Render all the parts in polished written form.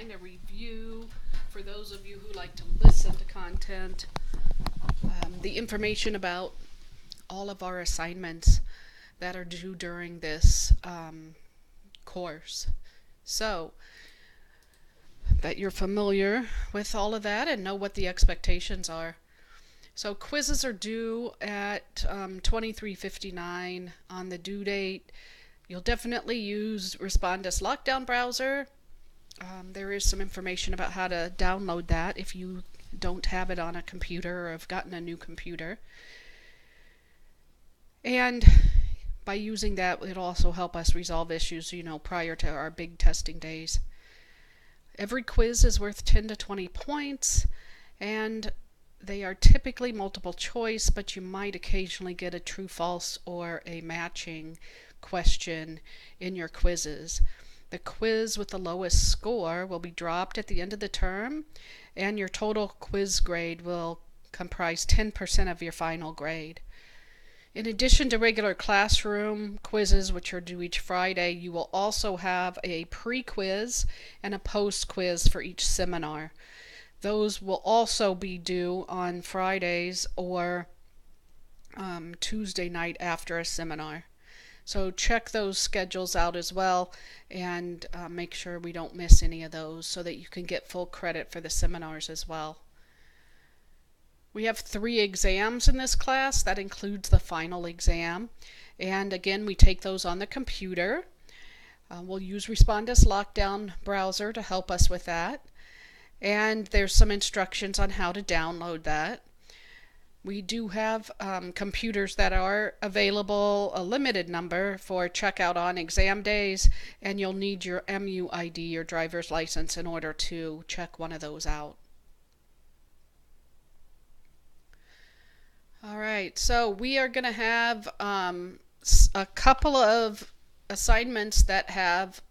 kind of review for those of you who like to listen to content, the information about all of our assignments that are due during this course. So that you're familiar with all of that and know what the expectations are. So quizzes are due at 23:59 on the due date. You'll definitely use Respondus Lockdown Browser. There is some information about how to download that if you don't have it on a computer or have gotten a new computer. And by using that, it'll also help us resolve issues, prior to our big testing days. Every quiz is worth 10 to 20 points, and they are typically multiple choice, but you might occasionally get a true, false, or a matching question in your quizzes. The quiz with the lowest score will be dropped at the end of the term, and your total quiz grade will comprise 10% of your final grade. In addition to regular classroom quizzes, which are due each Friday, you will also have a pre-quiz and a post-quiz for each seminar. Those will also be due on Fridays or Tuesday night after a seminar. So check those schedules out as well, and make sure we don't miss any of those so that you can get full credit for the seminars as well. We have 3 exams in this class. That includes the final exam. And again, we take those on the computer. We'll use Respondus Lockdown Browser to help us with that. And there's some instructions on how to download that. We do have computers that are available, a limited number, for checkout on exam days, and you'll need your MUID, your driver's license, in order to check one of those out. All right, so we are going to have a couple of assignments that have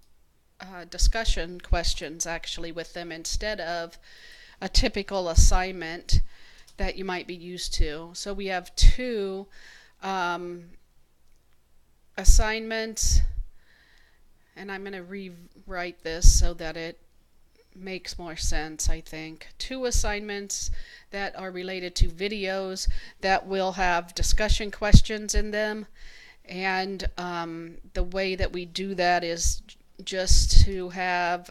discussion questions actually with them instead of a typical assignment that you might be used to. So we have 2 assignments, and I'm going to rewrite this so that it makes more sense, I think. 2 assignments that are related to videos that will have discussion questions in them, and the way that we do that is just to have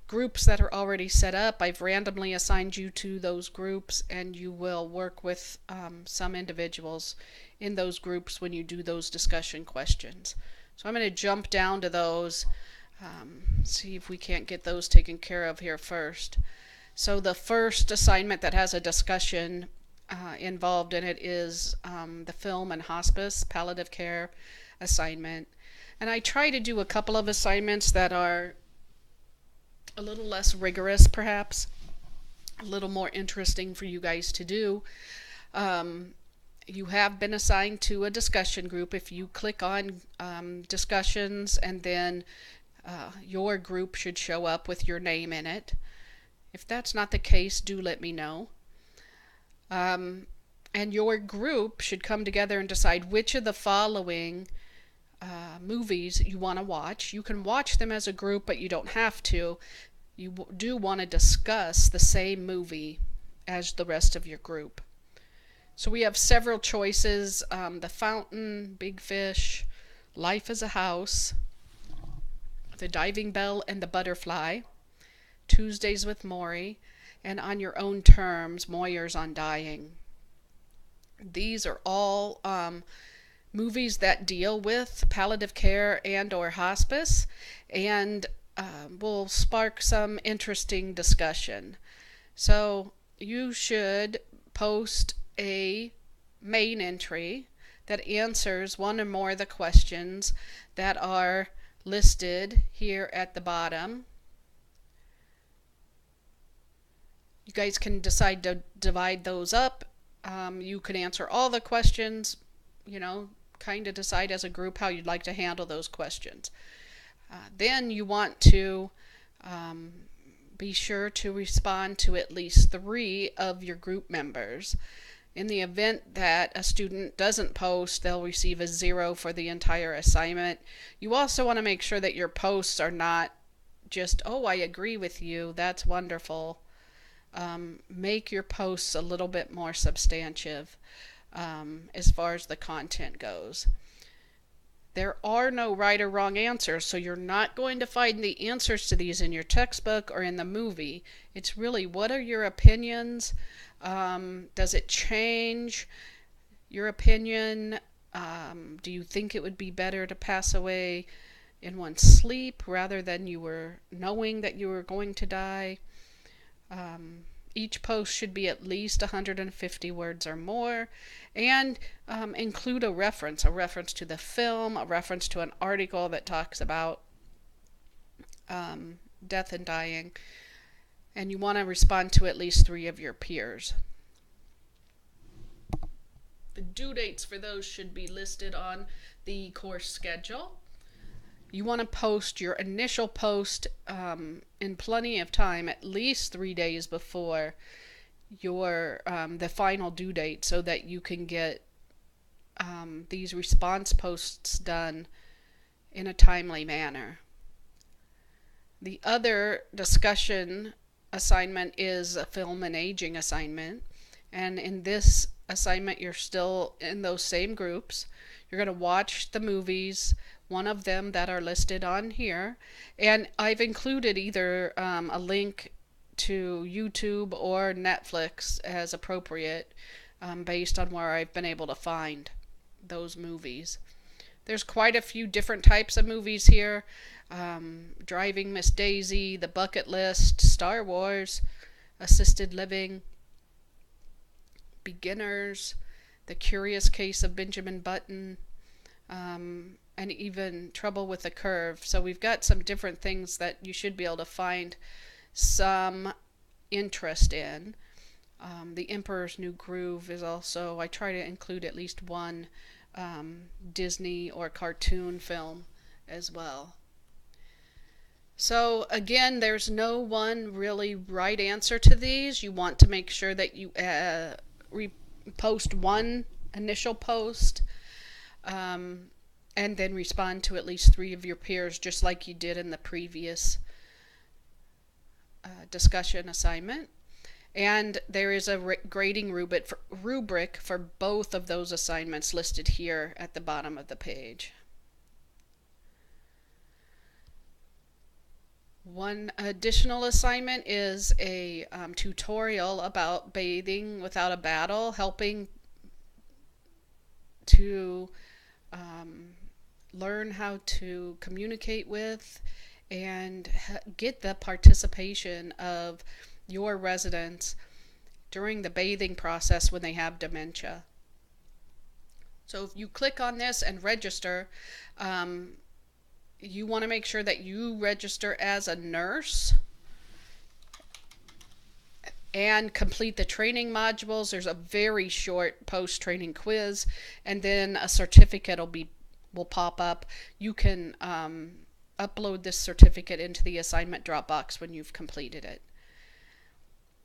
groups that are already set up. I've randomly assigned you to those groups, and you will work with some individuals in those groups when you do those discussion questions. So I'm going to jump down to those, see if we can't get those taken care of here first. So the first assignment that has a discussion involved in it is the film and hospice palliative care assignment. And I try to do a couple of assignments that are a little less rigorous, perhaps, a little more interesting for you guys to do. You have been assigned to a discussion group. If you click on discussions, and then your group should show up with your name in it. If that's not the case, do let me know. And your group should come together and decide which of the following movies you want to watch. You can watch them as a group, but you don't have to. You do want to discuss the same movie as the rest of your group. So we have several choices: The Fountain, Big Fish, Life as a House, The Diving Bell and the Butterfly, Tuesdays with Maury, and On Your Own Terms, Moyer's on Dying. These are all movies that deal with palliative care and or hospice, and will spark some interesting discussion. So you should post a main entry that answers one or more of the questions that are listed here at the bottom. You guys can decide to divide those up. You can answer all the questions, kind of decide as a group how you'd like to handle those questions. Then you want to be sure to respond to at least 3 of your group members. In the event that a student doesn't post, they'll receive a 0 for the entire assignment. You also want to make sure that your posts are not just, oh, I agree with you, that's wonderful. Make your posts a little bit more substantive as far as the content goes. There are no right or wrong answers, so you're not going to find the answers to these in your textbook or in the movie. It's really, what are your opinions? Does it change your opinion? Do you think it would be better to pass away in one sleep rather than you were knowing that you were going to die? Each post should be at least 150 words or more, and include a reference to the film, a reference to an article that talks about death and dying, and you want to respond to at least 3 of your peers. The due dates for those should be listed on the course schedule. You want to post your initial post in plenty of time, at least 3 days before your the final due date, so that you can get these response posts done in a timely manner. The other discussion assignment is a film and aging assignment, and in this assignment you're still in those same groups. You're going to watch the movies, one of them that are listed on here, and I've included either a link to YouTube or Netflix as appropriate, based on where I've been able to find those movies. There's quite a few different types of movies here. Driving Miss Daisy, The Bucket List, Star Wars, Assisted Living, Beginners, The Curious Case of Benjamin Button, and even Trouble with the Curve. So we've got some different things that you should be able to find some interest in. The Emperor's New Groove is also, I try to include at least one Disney or cartoon film as well. So again, there's no one really right answer to these. You want to make sure that you post one initial post, and then respond to at least 3 of your peers, just like you did in the previous discussion assignment. And there is a grading rubric for both of those assignments listed here at the bottom of the page. One additional assignment is a tutorial about bathing without a battle, helping to learn how to communicate with and get the participation of your residents during the bathing process when they have dementia. So if you click on this and register, you want to make sure that you register as a nurse and complete the training modules. There's a very short post-training quiz, and then a certificate will pop up. You can upload this certificate into the assignment Dropbox when you've completed it.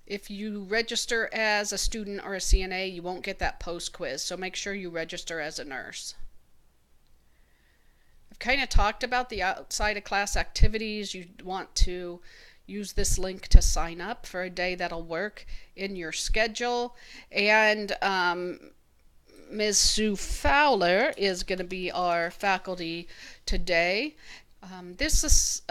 If you register as a student or a CNA, you won't get that post quiz, so make sure you register as a nurse. I've kind of talked about the outside of class activities. You want to use this link to sign up for a day that'll work in your schedule. And Ms. Sue Fowler is going to be our faculty today. This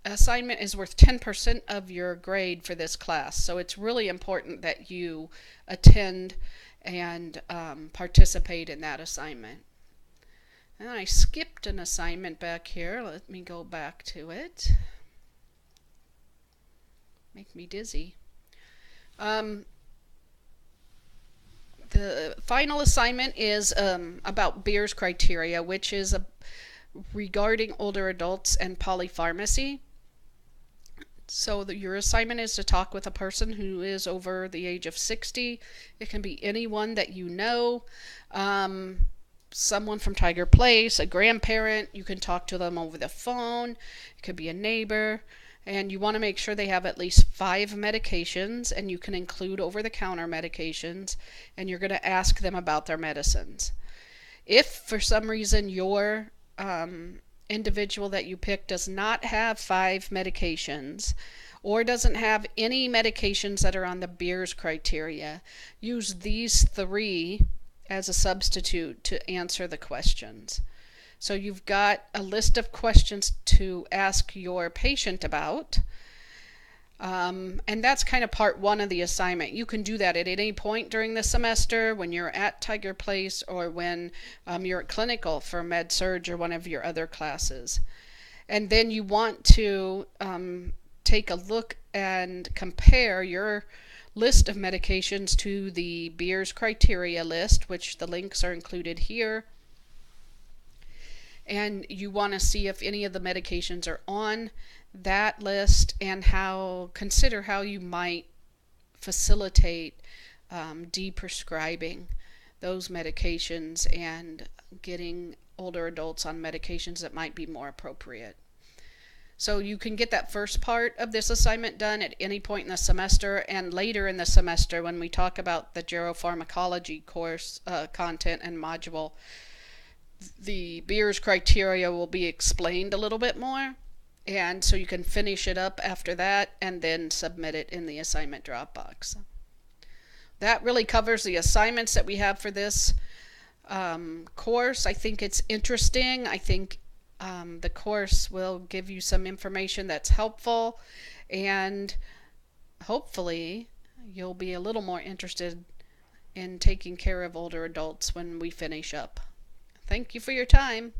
assignment is worth 10% of your grade for this class, so it's really important that you attend and participate in that assignment. And I skipped an assignment back here. Let me go back to it. Make me dizzy. The final assignment is about Beers criteria, which is regarding older adults and polypharmacy. So your assignment is to talk with a person who is over the age of 60. It can be anyone that you know, someone from Tiger Place, a grandparent. You can talk to them over the phone. It could be a neighbor. And you want to make sure they have at least 5 medications, and you can include over-the-counter medications, and you're going to ask them about their medicines. If for some reason your individual that you pick does not have 5 medications or doesn't have any medications that are on the Beers criteria, use these 3 as a substitute to answer the questions. So you've got a list of questions to ask your patient about. And that's kind of part 1 of the assignment. You can do that at any point during the semester when you're at Tiger Place or when you're at clinical for Med Surg or one of your other classes. And then you want to take a look and compare your list of medications to the Beers criteria list, which the links are included here. And you want to see if any of the medications are on that list and consider how you might facilitate deprescribing those medications and getting older adults on medications that might be more appropriate. So you can get that first part of this assignment done at any point in the semester, and later in the semester when we talk about the geropharmacology course content and module, the Beers criteria will be explained a little bit more, and so you can finish it up after that and then submit it in the assignment Dropbox. That really covers the assignments that we have for this course. I think it's interesting. I think the course will give you some information that's helpful, and hopefully you'll be a little more interested in taking care of older adults when we finish up. Thank you for your time.